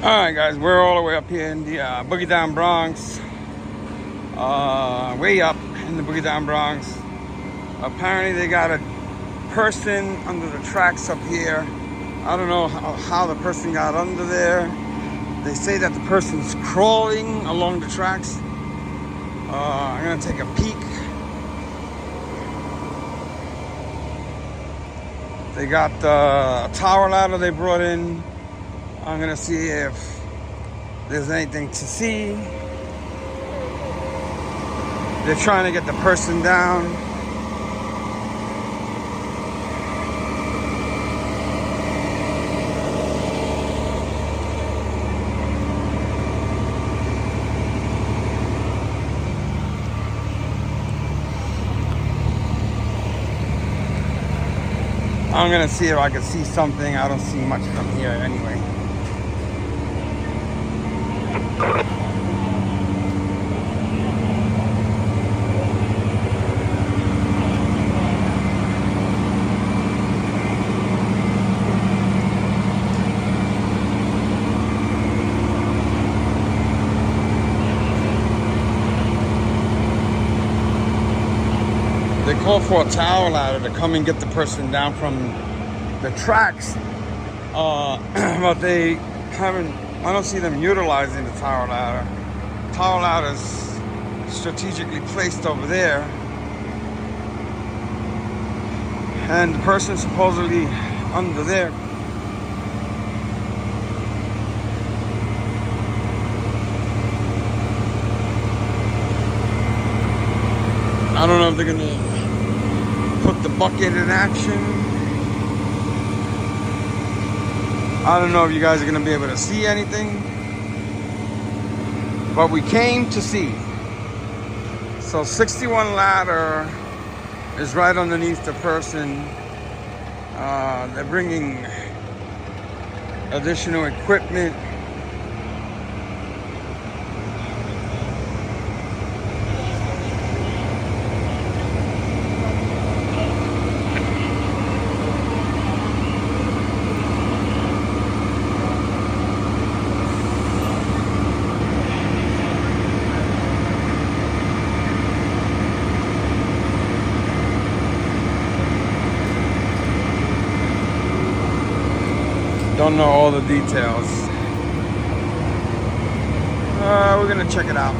Alright guys, we're all the way up here in the Boogie Down Bronx. Way up in the Boogie Down Bronx. Apparently they got a person under the tracks up here. I don't know how the person got under there. They say that the person's crawling along the tracks. I'm gonna take a peek. They got a tower ladder they brought in. I'm gonna see if there's anything to see. They're trying to get the person down. I'm gonna see if I can see something. I don't see much from here anyway. They call for a tower ladder to come and get the person down from the tracks, but they haven't. I don't see them utilizing the tower ladder. Tower ladder's strategically placed over there, and the person supposedly under there. I don't know if they're gonna put the bucket in action. I don't know if you guys are gonna be able to see anything, but we came to see. So 61 ladder is right underneath the person. They're bringing additional equipment. Don't know all the details. We're gonna check it out.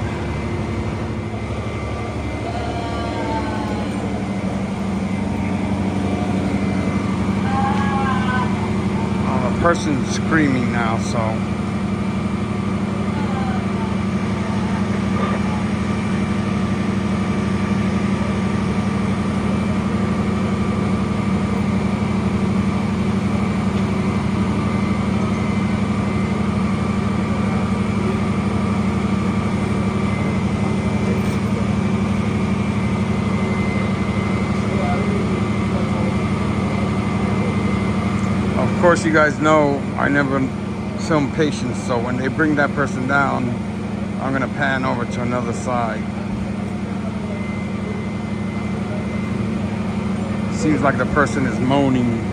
Oh, the person's screaming now, so. Of course, you guys know I never film patients, so when they bring that person down, I'm gonna pan over to another side. Seems like the person is moaning.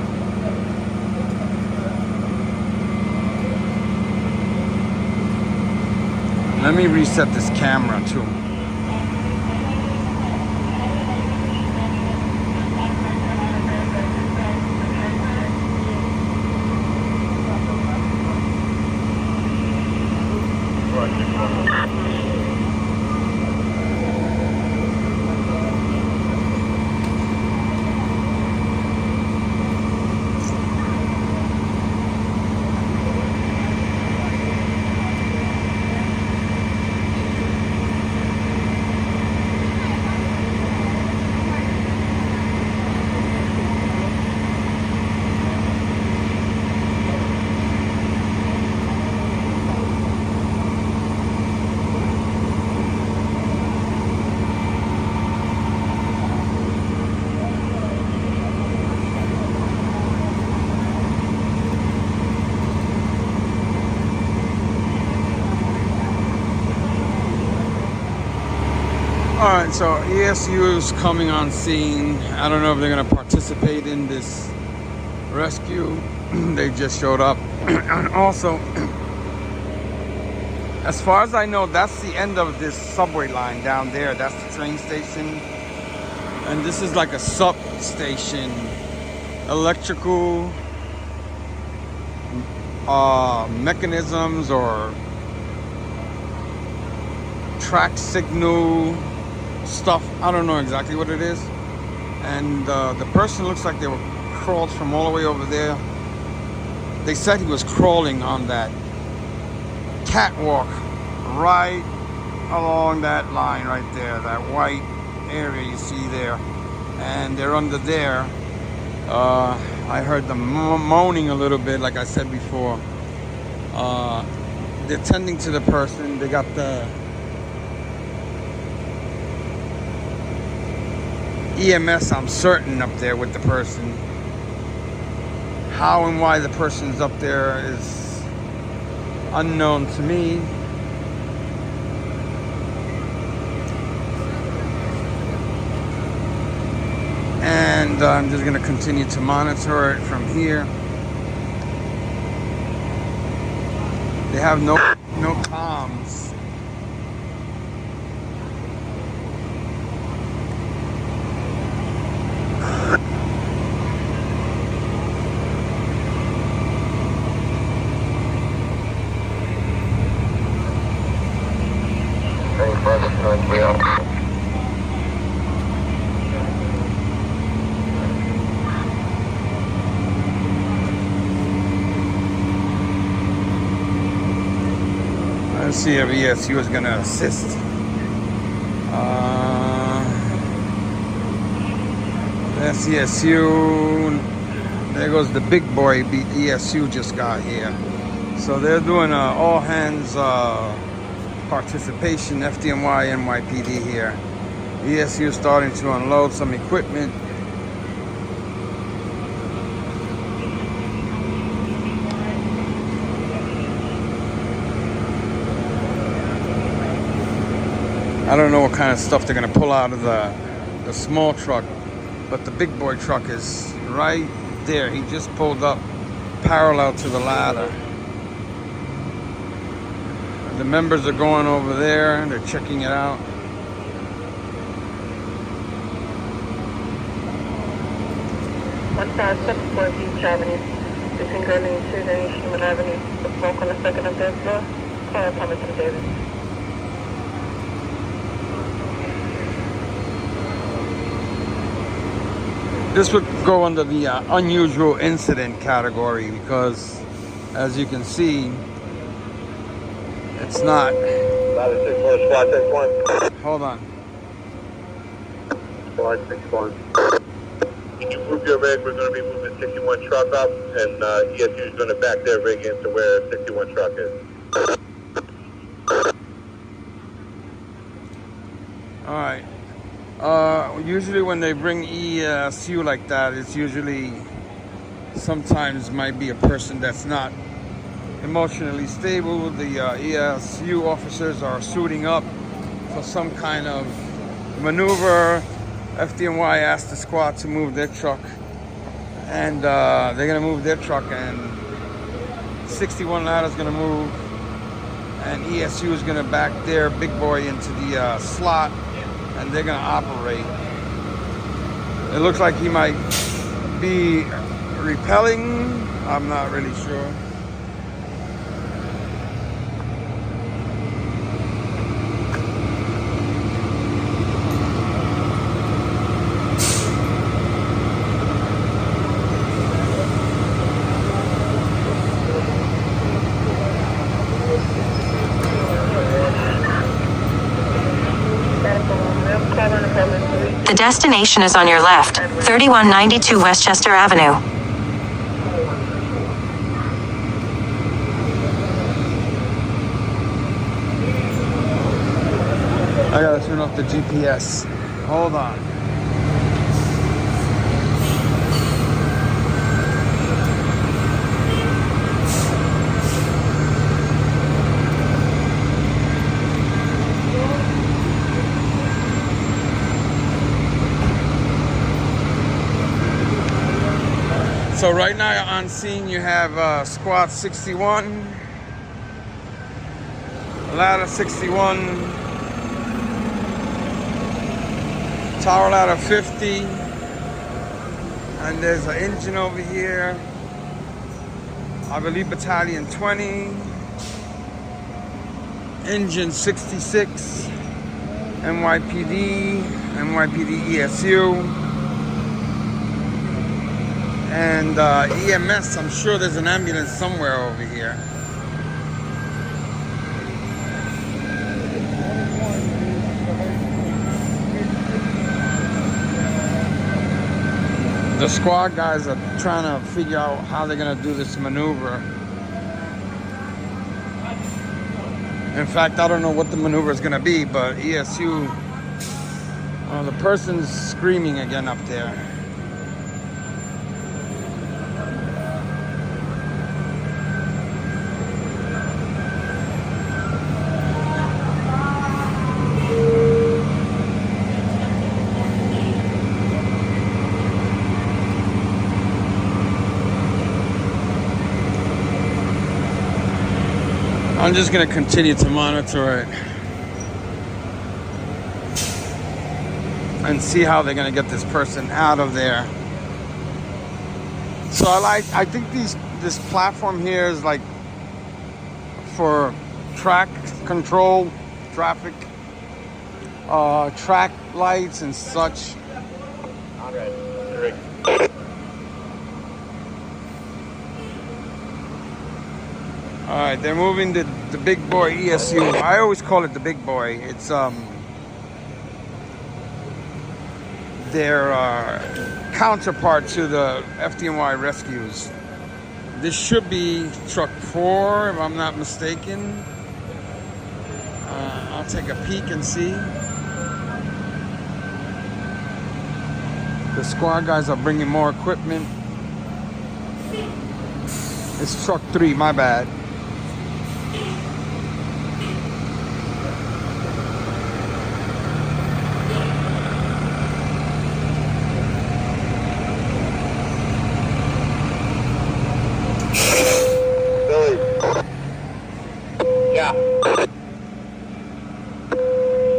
Let me reset this camera too. Alright, so ESU is coming on scene. I don't know if they're going to participate in this rescue. They just showed up. And also, As far as I know, that's the end of this subway line down there. That's the train station. And this is like a substation. Electrical mechanisms or track signal stuff. I don't know exactly what it is. And the person looks like they were crawled from all the way over there. They said he was crawling on that catwalk right along that line right there, that white area you see there. And they're under there. I heard them moaning a little bit, like I said before. They're tending to the person. They got the EMS, I'm certain, up there with the person. How and why the person's up there is unknown to me. And I'm just going to continue to monitor it from here. They have no comms. Let's see if ESU is going to assist. That's ESU. There goes the big boy. ESU just got here. So they're doing all hands participation, FDNY, NYPD here. ESU starting to unload some equipment. I don't know what kind of stuff they're gonna pull out of the small truck, but the big boy truck is right there. He just pulled up parallel to the ladder. The members are going over there, they're checking it out. Beach Avenue, between Gurney Street and Human Avenue, the smoke on the second and third floor. Call Thomas and Davis. This would go under the unusual incident category because, as you can see, it's not. Hold on. Squad 6-1. Can you move your rig? We're going to be moving 61 truck up, and ESU is going to back their rig into where 61 truck is. All right. Usually when they bring ESU like that, it's usually sometimes might be a person that's not emotionally stable. The ESU officers are suiting up for some kind of maneuver. FDNY asked the squad to move their truck, and they're gonna move their truck, and 61 ladder is gonna move, and ESU is gonna back their big boy into the slot, and they're gonna operate. It looks like he might be repelling. I'm not really sure. The destination is on your left, 3192 Westchester Avenue. I gotta turn off the GPS. Hold on. So right now on scene you have squad 61. ladder 61, tower ladder 50, and there's an engine over here. I believe battalion 20, engine 66, NYPD, NYPD ESU, and EMS. I'm sure there's an ambulance somewhere over here. The squad guys are trying to figure out how they're gonna do this maneuver. In fact, I don't know what the maneuver is gonna be, but ESU, the person's screaming again up there. I'm just gonna continue to monitor it and see how they're gonna get this person out of there. So I think this platform here is like for track control, traffic, track lights and such. All right, they're moving the big boy ESU. I always call it the big boy. It's their counterpart to the Fdny rescues. This should be truck 4, if I'm not mistaken. I'll take a peek and see. The squad guys are bringing more equipment. It's truck 3, my bad.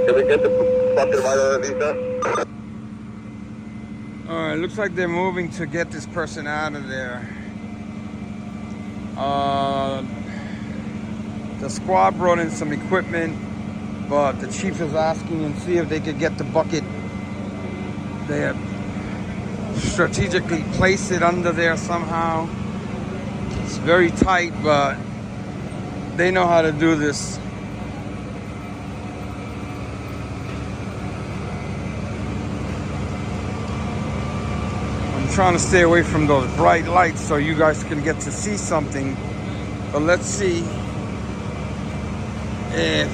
Can we get the fucking right on Visa? Alright, looks like they're moving to get this person out of there. The squad brought in some equipment, but the chief is asking and see if they could get the bucket. They have strategically placed it under there somehow. It's very tight, but they know how to do this. I'm trying to stay away from those bright lights so you guys can get to see something. But let's see if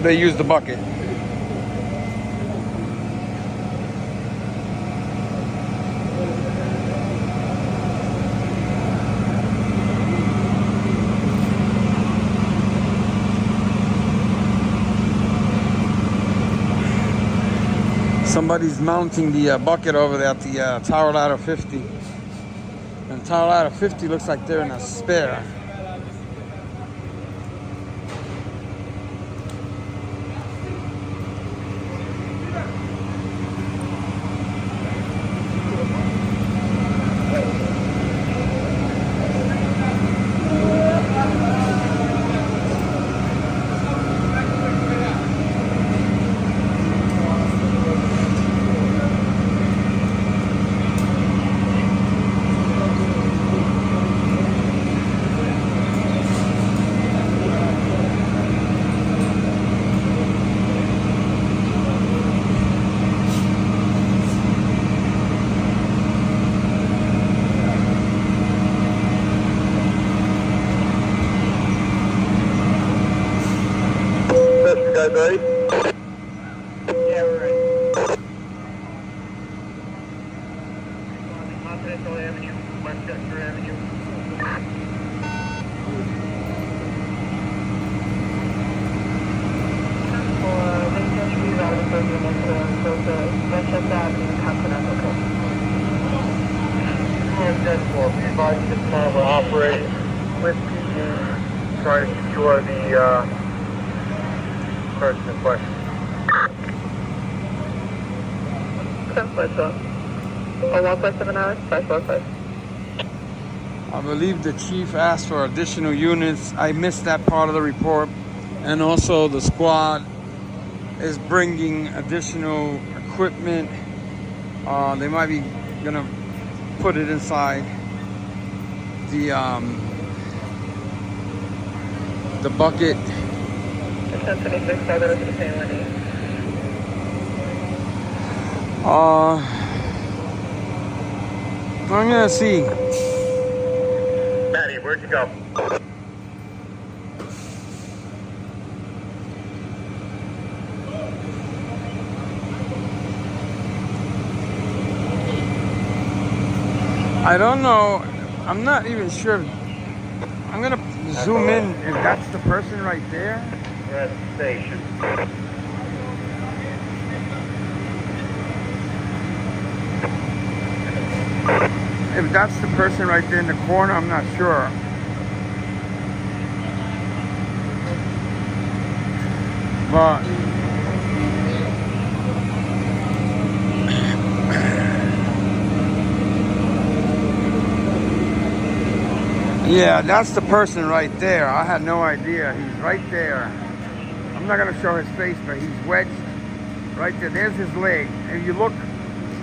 they use the bucket. Somebody's mounting the bucket over there at the tower ladder 50. And tower ladder 50 looks like they're in a spare. Guys ready? Yeah, we're ready. Continental Avenue, Westchester Avenue. Westchester Avenue, Continental. 10-4. Be advised this time we're operating with PD, trying to secure the person in question. 10-4. 1.7 hours, 545. I believe the chief asked for additional units. I missed that part of the report. And also the squad is bringing additional equipment. They might be gonna put it inside the bucket. 1026, I'll go to the same one. I'm gonna see. Maddie, where'd you go? I don't know. I'm not even sure. I'm gonna zoom in if that's the person right there. We're at the station. If that's the person right there in the corner, I'm not sure. But yeah, that's the person right there. I had no idea. He's right there. I'm not gonna show his face, but he's wedged right there. There's his leg. If you look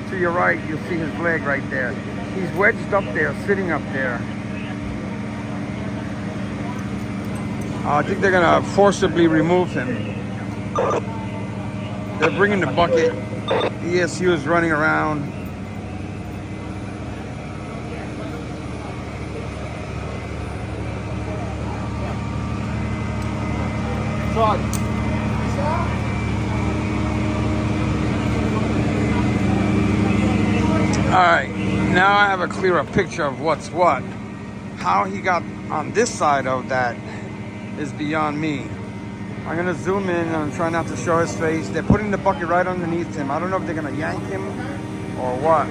to your right, you'll see his leg right there. He's wedged up there, sitting up there. I think they're gonna forcibly remove him. They're bringing the bucket. ESU is running around. Alright, now I have a clearer picture of what's what. How he got on this side of that is beyond me. I'm gonna zoom in and I'm trying not to show his face. They're putting the bucket right underneath him. I don't know if they're gonna yank him or what.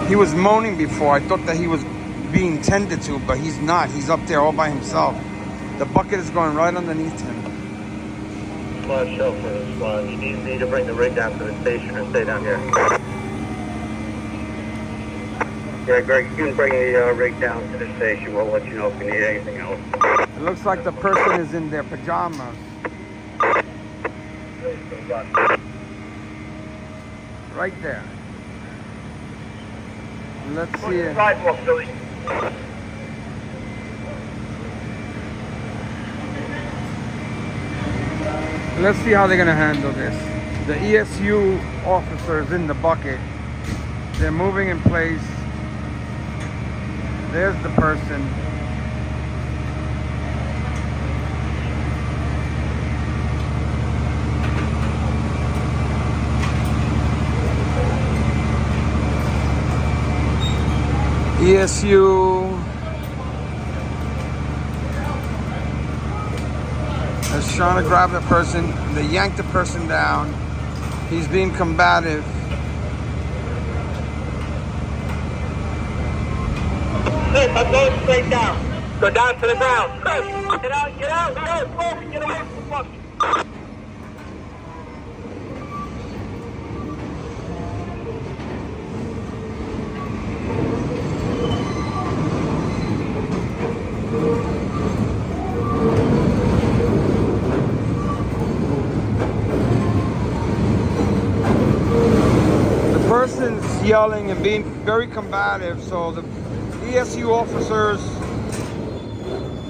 He was moaning before. I thought that he was being tended to, but he's not. He's up there all by himself. The bucket is going right underneath him. Squad show for the squad. You need me to bring the rig down to the station or stay down here? Yeah, Greg, you can bring the rig down to the station. We'll let you know if you need anything else. It looks like the person is in their pajamas. Right there. Let's see it. Sidewalk, Billy. Let's see how they're gonna handle this. The ESU officers in the bucket. They're moving in place. There's the person. ESU is trying to grab the person. They yanked the person down. He's being combative. Chris, I'm going straight down. Go down to the ground. Chris, get out, get out. Go, get away from the bucket. The person's yelling and being very combative, so the ESU officers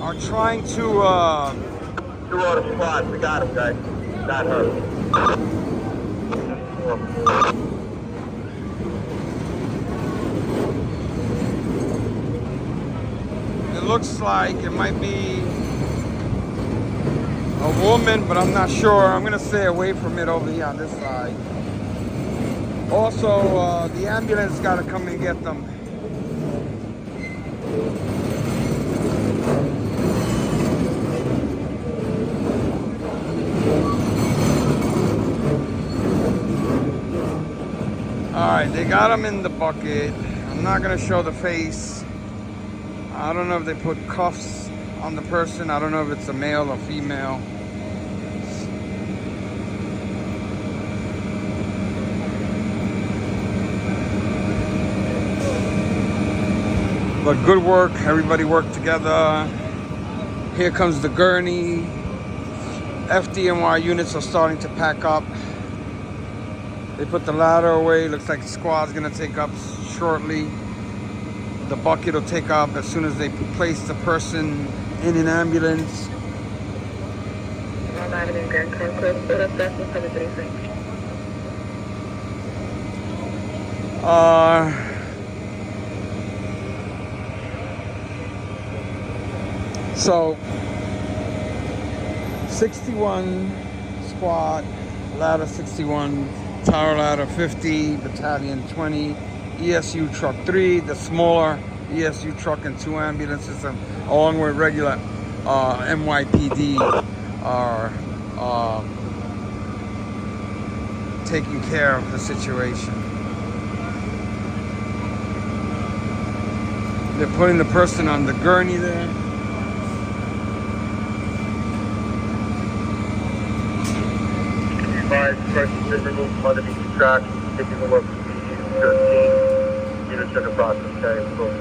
are trying to Two auto squad. We got him, guys. Not hurt. It looks like it might be a woman, but I'm not sure. I'm gonna stay away from it over here on this side. Also, the ambulance gotta come and get them. Alright, they got him in the bucket. I'm not gonna show the face. I don't know if they put cuffs on the person. I don't know if it's a male or female. But good work, everybody worked together. Here comes the gurney. FDNY units are starting to pack up. They put the ladder away. Looks like the squad's gonna take up shortly. The bucket will take up as soon as they place the person in an ambulance. So 61 squad, ladder 61, tower ladder 50, battalion 20, ESU truck 3, the smaller ESU truck and 2 ambulances, and along with regular NYPD are taking care of the situation. They're putting the person on the gurney there. Person's been removed from underneath the track, taking a look at the 13 units in the process carrying through.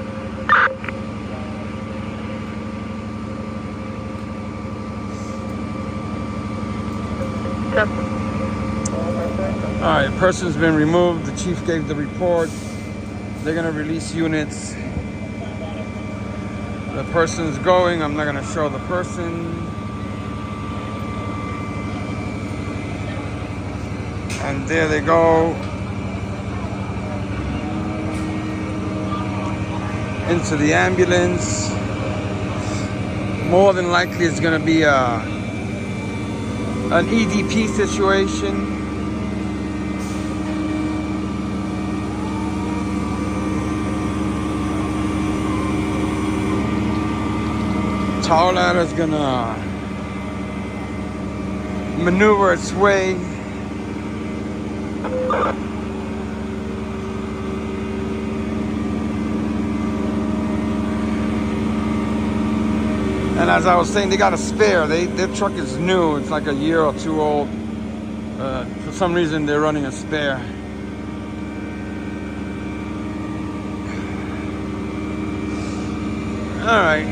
Alright, person's been removed. The chief gave the report. They're gonna release units. The person's going. I'm not gonna show the person. And there they go into the ambulance. More than likely it's going to be an EDP situation. Tower ladder is going to maneuver its way. And as I was saying, they got a spare. Their truck is new. It's like a year or two old. For some reason, they're running a spare. All right.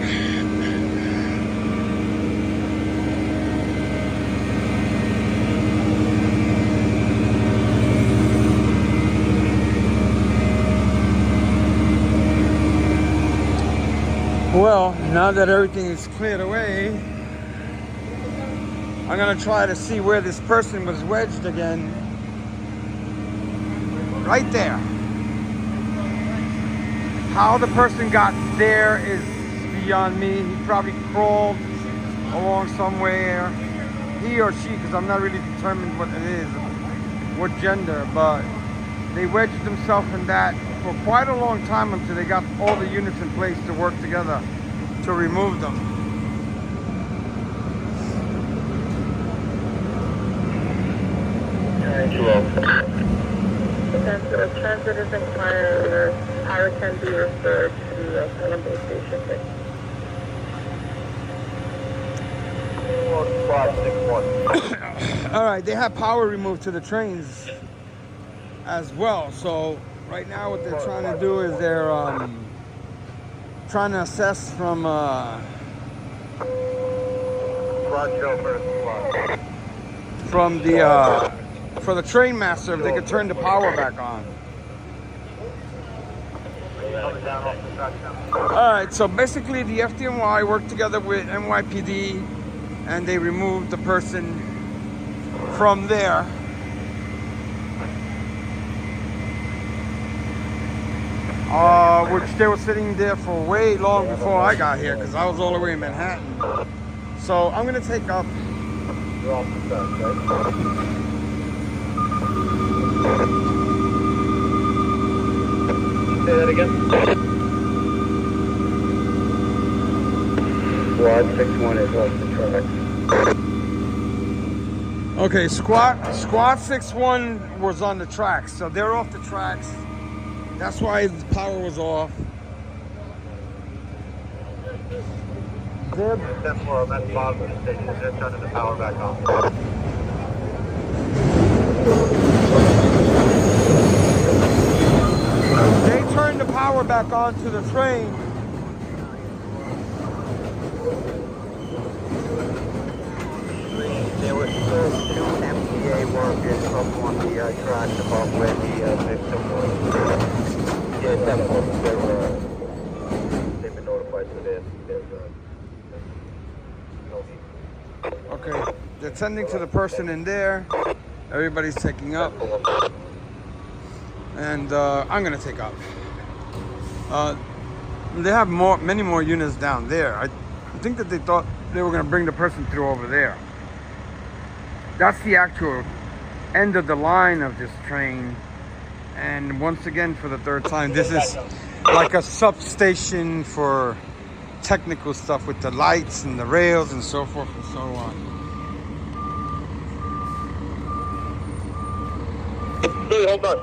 Well, now that everything is cleared away, I'm gonna try to see where this person was wedged again. Right there. How the person got there is beyond me. He probably crawled along somewhere. He or she, because I'm not really determined what it is, what gender, but they wedged themselves in that for quite a long time until they got all the units in place to work together to remove them. The transit is inquiring, power can be referred to Pelham base station. All right, they have power removed to the trains as well. So right now what they're trying to do is they're trying to assess from the for the train master if they could turn the power back on. All right, so basically the FDNY worked together with NYPD and they removed the person from there. Which they were sitting there for way long before I got here because I was all the way in Manhattan. So I'm gonna take up. Say that again. Squad 6-1 is off the track. Okay, squad 6-1 was on the tracks, so they're off the tracks. That's why the power was off. They're, Step 4, I'm at the bottom of the station. They're turning the power back on. they turned the power back on to the train. There were still 2 MTA workers up on the tracks above where the victim was. Yeah, Step 4. They've been notified for this. Okay, they're tending to the person in there. Everybody's taking up. And I'm gonna take up. They have many more units down there. I think that they thought they were gonna bring the person through over there. That's the actual end of the line of this train. And once again, for the third time, this is like a substation for technical stuff with the lights and the rails and so forth and so on. Hey, hold on.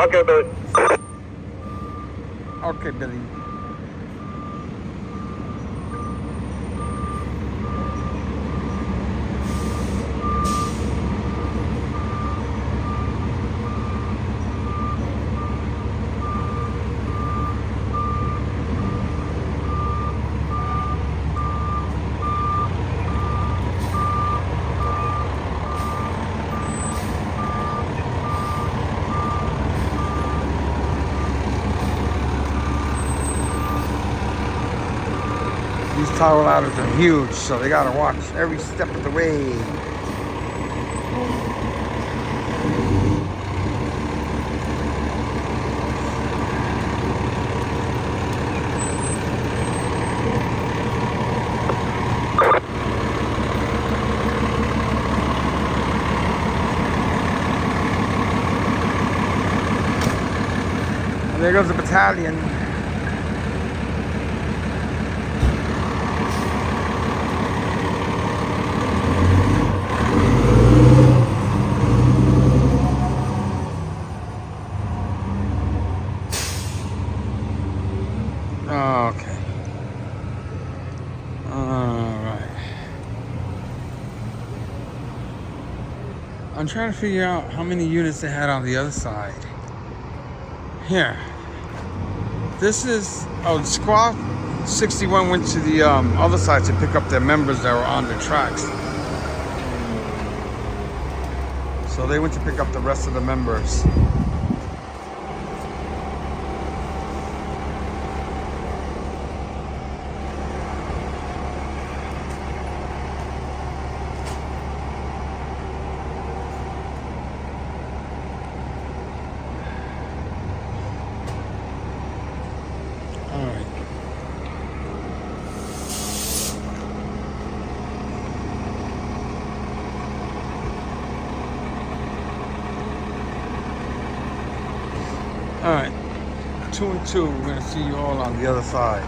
Okay, Billy. Okay, Billy. These tower ladders are huge, so they gotta watch every step of the way. And there goes the battalion. Okay. Alright. I'm trying to figure out how many units they had on the other side. Here. This is... Oh, Squad 61 went to the other side to pick up their members that were on the tracks. So they went to pick up the rest of the members. Alright. Alright. 2 and 2. We're going to see you all on the other side.